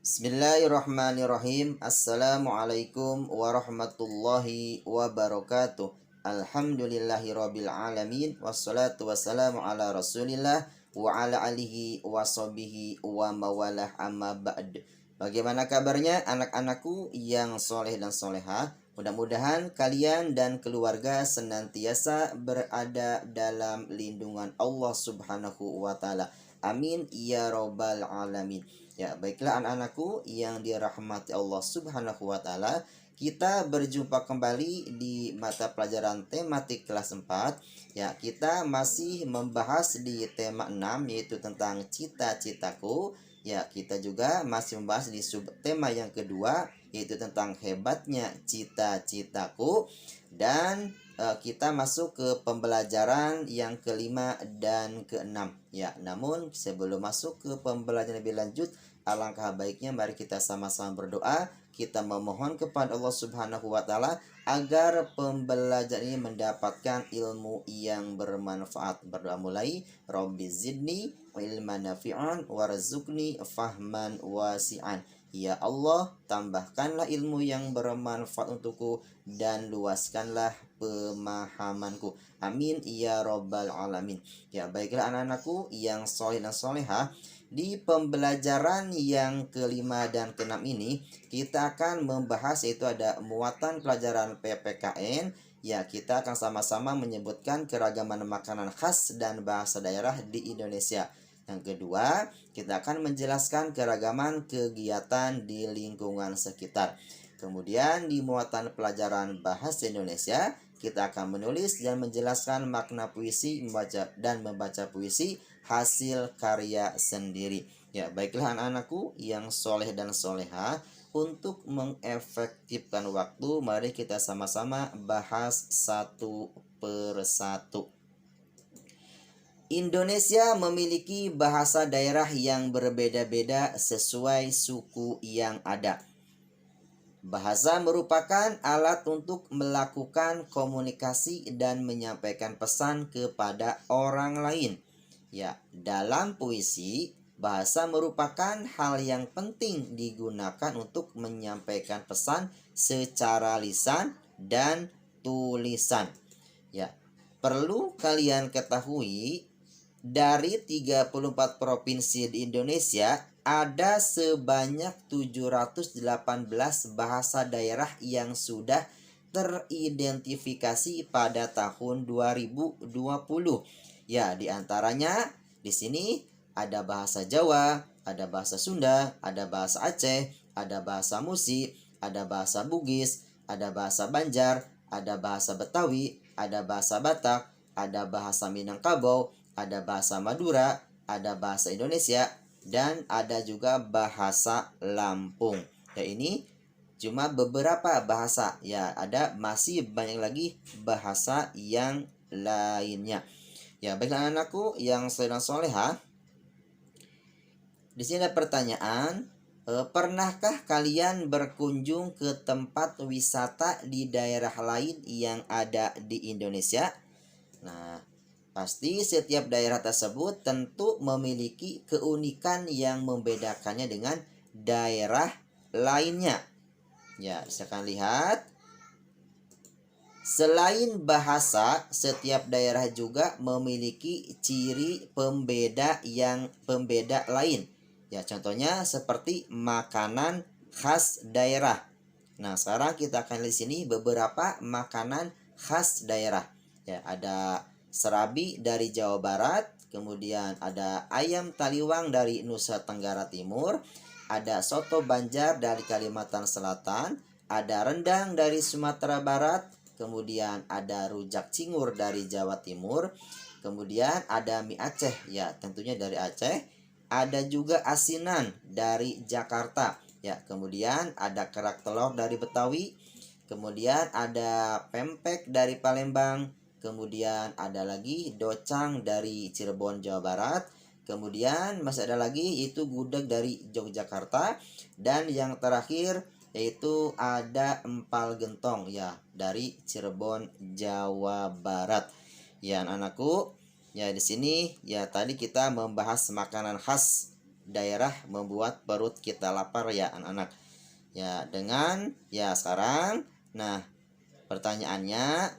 Bismillahirrahmanirrahim. Assalamualaikum warahmatullahi wabarakatuh. Alhamdulillahirabbil alamin wassalatu wassalamu ala Rasulillah wa ala alihi washabihi wa mawalah amma ba'd. Bagaimana kabarnya anak-anakku yang soleh dan solehah? Mudah-mudahan kalian dan keluarga senantiasa berada dalam lindungan Allah Subhanahu wa taala. Amin ya robbal alamin. Ya, baiklah anak-anakku yang dirahmati Allah Subhanahu wa taala, kita berjumpa kembali di mata pelajaran tematik kelas 4. Ya, kita masih membahas di tema 6 yaitu tentang cita-citaku. Ya, kita juga masih membahas di subtema yang kedua yaitu tentang hebatnya cita-citaku, dan kita masuk ke pembelajaran yang kelima dan keenam. Ya, namun sebelum masuk ke pembelajaran lebih lanjut, alangkah baiknya mari kita sama-sama berdoa. Kita memohon kepada Allah Subhanahu wa taala agar pembelajaran ini mendapatkan ilmu yang bermanfaat. Berdoa mulai, Rabbi zidni ilman nafi'an warzuqni fahman wasi'an. Ya Allah, tambahkanlah ilmu yang bermanfaat untukku dan luaskanlah pemahamanku. Amin ya robbal alamin. Ya, baiklah anak-anakku yang soleh dan solehah, di pembelajaran yang kelima dan keenam ini kita akan membahas yaitu ada muatan pelajaran PPKN. Ya, kita akan sama-sama menyebutkan keragaman makanan khas dan bahasa daerah di Indonesia. Yang kedua, kita akan menjelaskan keragaman kegiatan di lingkungan sekitar. Kemudian di muatan pelajaran bahasa Indonesia, kita akan menulis dan menjelaskan makna puisi membaca puisi hasil karya sendiri. Ya, baiklah anak-anakku yang soleh dan soleha, untuk mengefektifkan waktu, mari kita sama-sama bahas satu persatu. Indonesia memiliki bahasa daerah yang berbeda-beda sesuai suku yang ada. Bahasa merupakan alat untuk melakukan komunikasi dan menyampaikan pesan kepada orang lain. Ya, dalam puisi, bahasa merupakan hal yang penting digunakan untuk menyampaikan pesan secara lisan dan tulisan. Ya, perlu kalian ketahui, dari 34 provinsi di Indonesia, ada sebanyak 718 bahasa daerah yang sudah teridentifikasi pada tahun 2020. Ya, diantaranya di sini ada bahasa Jawa, ada bahasa Sunda, ada bahasa Aceh, ada bahasa Musi, ada bahasa Bugis, ada bahasa Banjar, ada bahasa Betawi, ada bahasa Batak, ada bahasa Minangkabau, ada bahasa Madura, ada bahasa Indonesia, dan ada juga bahasa Lampung. Ya, ini cuma beberapa bahasa. Ya, ada masih banyak lagi bahasa yang lainnya. Ya, baiklah anakku yang soleh dan soleha, di sini ada pertanyaan. Pernahkah kalian berkunjung ke tempat wisata di daerah lain yang ada di Indonesia? Nah, pasti setiap daerah tersebut tentu memiliki keunikan yang membedakannya dengan daerah lainnya. Ya, silakan lihat. Selain bahasa, setiap daerah juga memiliki ciri pembeda lain. Ya, contohnya seperti makanan khas daerah. Nah, sekarang kita akan lihat di sini beberapa makanan khas daerah. Ya, ada serabi dari Jawa Barat, kemudian ada ayam taliwang dari Nusa Tenggara Timur, ada soto Banjar dari Kalimantan Selatan, ada rendang dari Sumatera Barat, kemudian ada rujak cingur dari Jawa Timur, kemudian ada mie Aceh, ya tentunya dari Aceh, ada juga asinan dari Jakarta, ya kemudian ada kerak telur dari Betawi, kemudian ada pempek dari Palembang, kemudian ada lagi docang dari Cirebon, Jawa Barat, kemudian masih ada lagi itu gudeg dari Yogyakarta, dan yang terakhir yaitu ada empal gentong ya dari Cirebon, Jawa Barat. Ya anakku, ya di sini ya tadi kita membahas makanan khas daerah membuat perut kita lapar ya anak-anak. Ya, dengan ya sekarang nah pertanyaannya,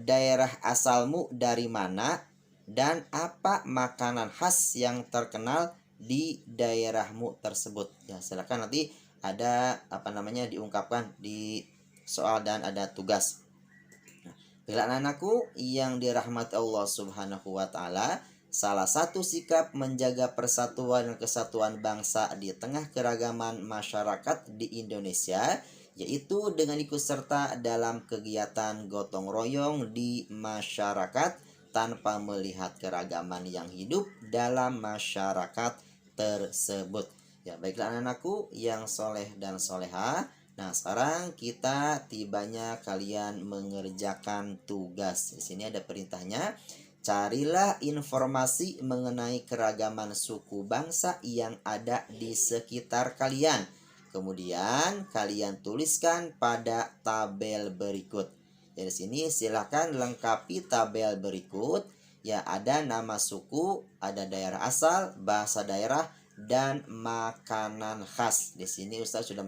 daerah asalmu dari mana dan apa makanan khas yang terkenal di daerahmu tersebut. Ya, silakan nanti ada apa namanya diungkapkan di soal dan ada tugas. Bila anak-anakku yang dirahmati Allah Subhanahu wa taala, salah satu sikap menjaga persatuan dan kesatuan bangsa di tengah keragaman masyarakat di Indonesia yaitu dengan ikut serta dalam kegiatan gotong royong di masyarakat tanpa melihat keragaman yang hidup dalam masyarakat tersebut. Ya, baiklah anak-anakku yang soleh dan soleha. Nah, sekarang kita tibanya kalian mengerjakan tugas. Di sini ada perintahnya. Carilah informasi mengenai keragaman suku bangsa yang ada di sekitar kalian. Kemudian kalian tuliskan pada tabel berikut. Dari sini silakan lengkapi tabel berikut. Ya, ada nama suku, ada daerah asal, bahasa daerah, dan makanan khas. Di sini Ustaz sudah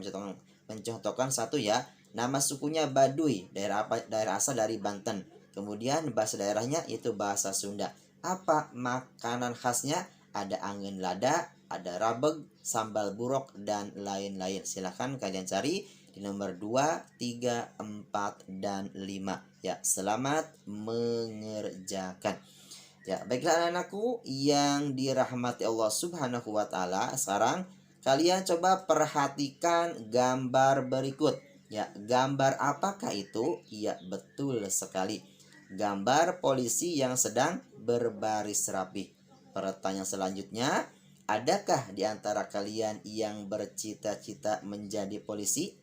mencontohkan satu ya. Nama sukunya Baduy, daerah apa? Daerah asal dari Banten. Kemudian bahasa daerahnya itu bahasa Sunda. Apa makanan khasnya? Ada angin lada, ada rabeg, sambal buruk, dan lain-lain. Silahkan kalian cari di nomor 2, 3, 4, dan 5. Ya, selamat mengerjakan. Ya, baiklah anak-anakku yang dirahmati Allah Subhanahu wa taala. Sekarang kalian coba perhatikan gambar berikut. Ya, gambar apakah itu? Ya, betul sekali. Gambar polisi yang sedang berbaris rapi. Pertanyaan selanjutnya, adakah di antara kalian yang bercita-cita menjadi polisi?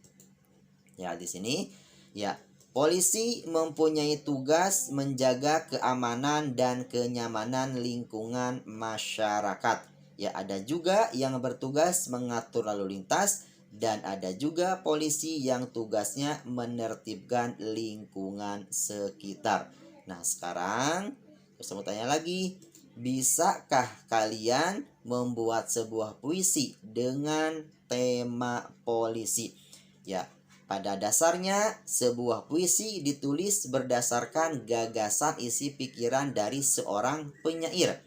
Ya, di sini ya, polisi mempunyai tugas menjaga keamanan dan kenyamanan lingkungan masyarakat. Ya, ada juga yang bertugas mengatur lalu lintas dan ada juga polisi yang tugasnya menertibkan lingkungan sekitar. Nah, sekarang saya mau tanya lagi, bisakah kalian membuat sebuah puisi dengan tema polisi? Ya, pada dasarnya sebuah puisi ditulis berdasarkan gagasan isi pikiran dari seorang penyair.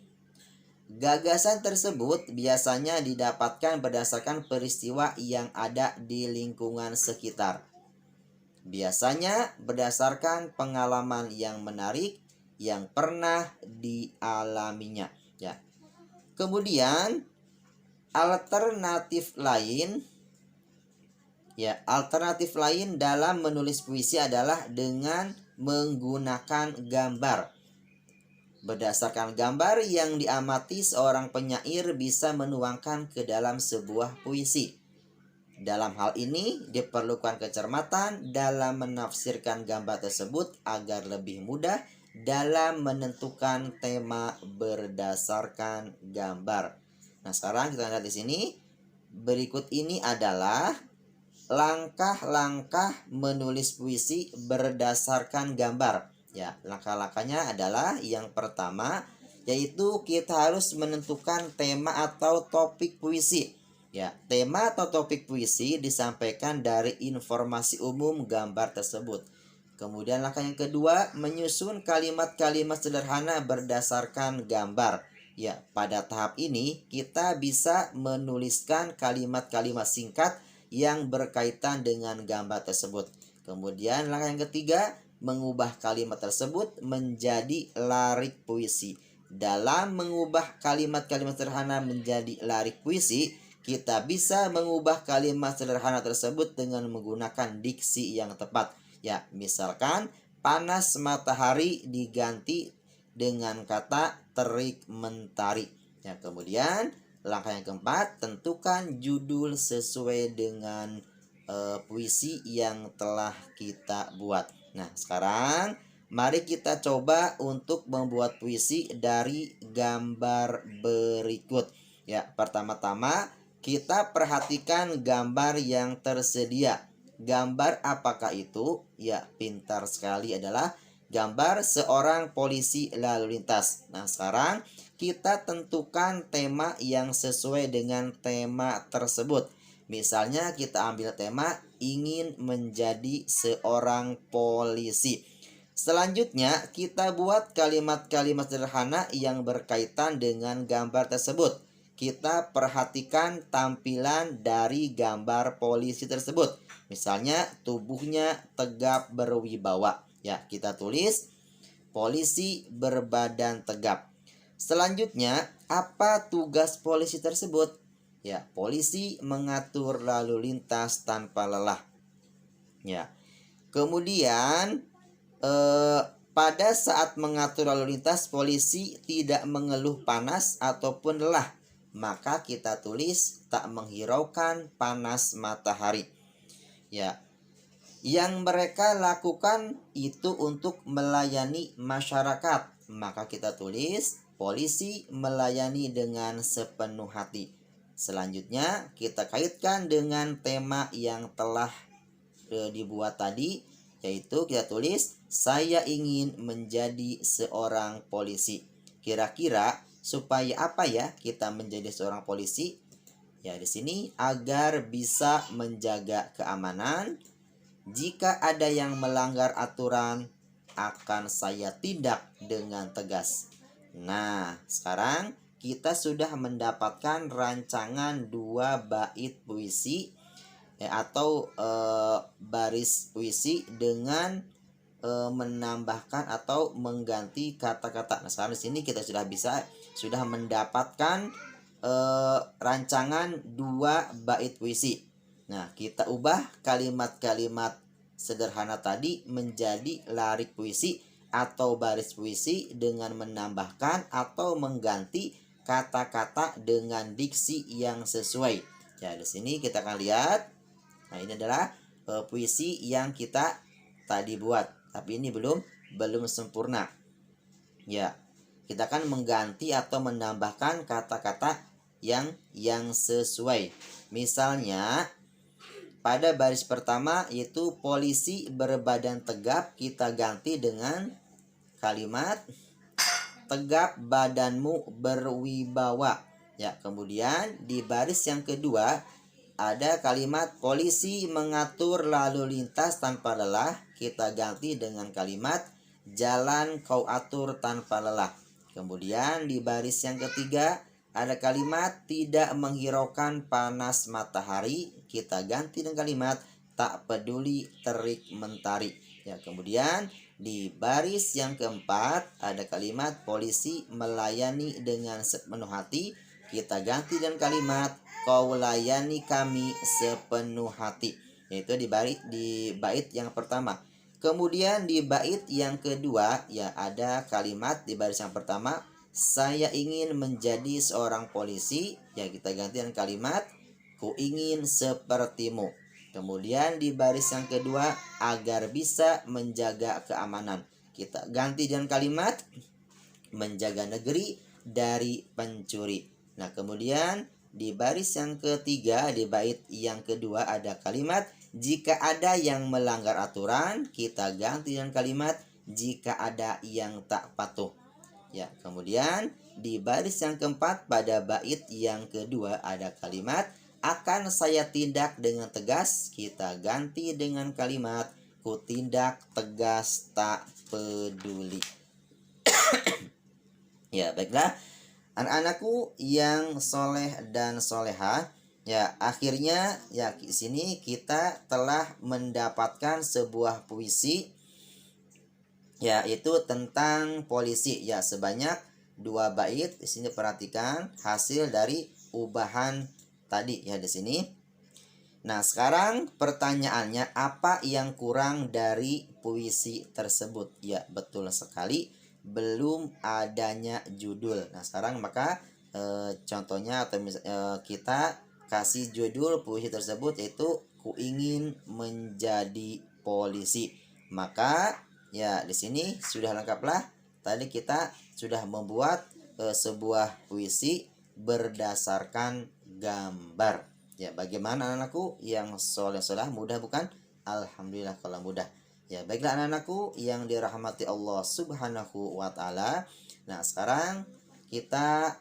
Gagasan tersebut biasanya didapatkan berdasarkan peristiwa yang ada di lingkungan sekitar. Biasanya berdasarkan pengalaman yang menarik yang pernah dialaminya. Ya. Kemudian alternatif lain dalam menulis puisi adalah dengan menggunakan gambar. Berdasarkan gambar yang diamati, seorang penyair bisa menuangkan ke dalam sebuah puisi. Dalam hal ini diperlukan kecermatan dalam menafsirkan gambar tersebut agar lebih mudah dalam menentukan tema berdasarkan gambar. Nah, sekarang kita lihat di sini. Berikut ini adalah langkah-langkah menulis puisi berdasarkan gambar. Ya, langkah-langkahnya adalah yang pertama yaitu kita harus menentukan tema atau topik puisi. Ya, tema atau topik puisi disampaikan dari informasi umum gambar tersebut. Kemudian langkah yang kedua, menyusun kalimat-kalimat sederhana berdasarkan gambar. Ya, pada tahap ini kita bisa menuliskan kalimat-kalimat singkat yang berkaitan dengan gambar tersebut. Kemudian langkah yang ketiga, mengubah kalimat tersebut menjadi larik puisi. Dalam mengubah kalimat-kalimat sederhana menjadi larik puisi, kita bisa mengubah kalimat sederhana tersebut dengan menggunakan diksi yang tepat. Ya, misalkan panas matahari diganti dengan kata terik mentari. Ya, kemudian langkah yang keempat, tentukan judul sesuai dengan puisi yang telah kita buat. Nah, sekarang mari kita coba untuk membuat puisi dari gambar berikut. Ya, pertama-tama kita perhatikan gambar yang tersedia. Gambar apakah itu? Ya, pintar sekali, adalah gambar seorang polisi lalu lintas. Nah, sekarang kita tentukan tema yang sesuai dengan tema tersebut. Misalnya kita ambil tema ingin menjadi seorang polisi. Selanjutnya kita buat kalimat-kalimat sederhana yang berkaitan dengan gambar tersebut. Kita perhatikan tampilan dari gambar polisi tersebut. Misalnya tubuhnya tegap berwibawa. Ya, kita tulis polisi berbadan tegap. Selanjutnya, apa tugas polisi tersebut? Ya, polisi mengatur lalu lintas tanpa lelah. Ya. Kemudian pada saat mengatur lalu lintas, polisi tidak mengeluh panas ataupun lelah. Maka kita tulis tak menghiraukan panas matahari. Ya. Yang mereka lakukan itu untuk melayani masyarakat. Maka kita tulis polisi melayani dengan sepenuh hati. Selanjutnya kita kaitkan dengan tema yang telah dibuat tadi, yaitu kita tulis saya ingin menjadi seorang polisi. Kira-kira supaya apa ya kita menjadi seorang polisi? Ya, di sini agar bisa menjaga keamanan. Jika ada yang melanggar aturan, akan saya tindak dengan tegas. Nah, sekarang kita sudah mendapatkan rancangan 2 bait puisi atau baris puisi dengan menambahkan atau mengganti kata-kata. Nah, sekarang di sini kita sudah mendapatkan rancangan 2 bait puisi. Nah, kita ubah kalimat-kalimat sederhana tadi menjadi larik puisi atau baris puisi dengan menambahkan atau mengganti kata-kata dengan diksi yang sesuai. Ya, di sini kita akan lihat. Nah, ini adalah puisi yang kita tadi buat, tapi ini belum sempurna. Ya, kita akan mengganti atau menambahkan kata-kata yang sesuai. Misalnya pada baris pertama yaitu polisi berbadan tegap, kita ganti dengan kalimat tegap badanmu berwibawa. Ya, kemudian di baris yang kedua ada kalimat polisi mengatur lalu lintas tanpa lelah, kita ganti dengan kalimat jalan kau atur tanpa lelah. Kemudian di baris yang ketiga ada kalimat tidak menghiraukan panas matahari, kita ganti dengan kalimat tak peduli terik mentari. Ya, kemudian di baris yang keempat ada kalimat polisi melayani dengan sepenuh hati, kita ganti dengan kalimat kau layani kami sepenuh hati. Yaitu di bait yang pertama. Kemudian di bait yang kedua ya ada kalimat di baris yang pertama saya ingin menjadi seorang polisi, ya kita ganti dengan kalimat ku ingin sepertimu. Kemudian di baris yang kedua agar bisa menjaga keamanan, kita ganti dengan kalimat menjaga negeri dari pencuri. Nah, kemudian di baris yang ketiga, di bait yang kedua ada kalimat jika ada yang melanggar aturan, kita ganti dengan kalimat jika ada yang tak patuh. Ya, kemudian di baris yang keempat pada bait yang kedua ada kalimat akan saya tindak dengan tegas, kita ganti dengan kalimat ku tindak tegas tak peduli. Ya, baiklah anak-anakku yang soleh dan soleha, ya akhirnya ya di sini kita telah mendapatkan sebuah puisi yaitu tentang polisi ya sebanyak 2 bait. Di sini perhatikan hasil dari ubahan tadi ya di sini. Nah, sekarang pertanyaannya apa yang kurang dari puisi tersebut? Ya, betul sekali belum adanya judul. Nah, sekarang maka contohnya atau kita kasih judul puisi tersebut yaitu ku ingin menjadi polisi. Maka ya di sini sudah lengkaplah. Tadi kita sudah membuat sebuah puisi berdasarkan gambar. Ya, bagaimana anak-anakku yang soleh-soleh, mudah bukan? Alhamdulillah kalau mudah. Ya, baiklah anak-anakku yang dirahmati Allah Subhanahu wa taala. Nah, sekarang kita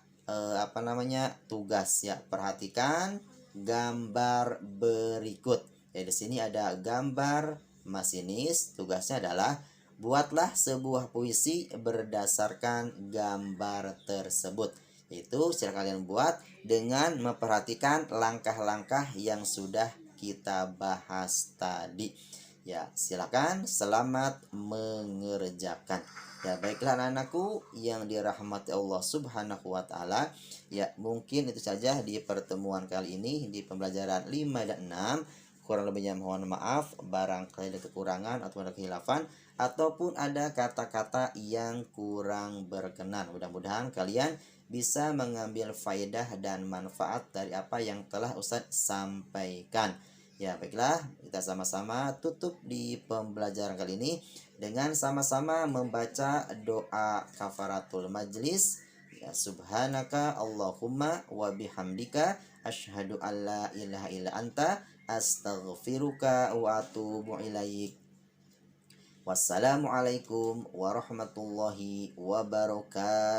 tugas ya. Perhatikan gambar berikut. Ya, di sini ada gambar masinis. Tugasnya adalah buatlah sebuah puisi berdasarkan gambar tersebut. Itu cara kalian buat dengan memperhatikan langkah-langkah yang sudah kita bahas tadi. Ya, silakan selamat mengerjakan. Ya, baiklah anak-anakku yang dirahmati Allah Subhanahu wa taala. Ya, mungkin itu saja di pertemuan kali ini di pembelajaran 5 dan 6. Kurang lebihnya mohon maaf, barangkali ada kekurangan atau ada khilafan ataupun ada kata-kata yang kurang berkenan. Mudah-mudahan kalian bisa mengambil faedah dan manfaat dari apa yang telah Ustadz sampaikan. Ya, baiklah, kita sama-sama tutup di pembelajaran kali ini dengan sama-sama membaca doa kafaratul majlis. Ya, subhanaka Allahumma wa bihamdika asyhadu alla ilaha illa anta astaghfiruka wa atubu ilaik. Wassalamualaikum warahmatullahi wabarakatuh.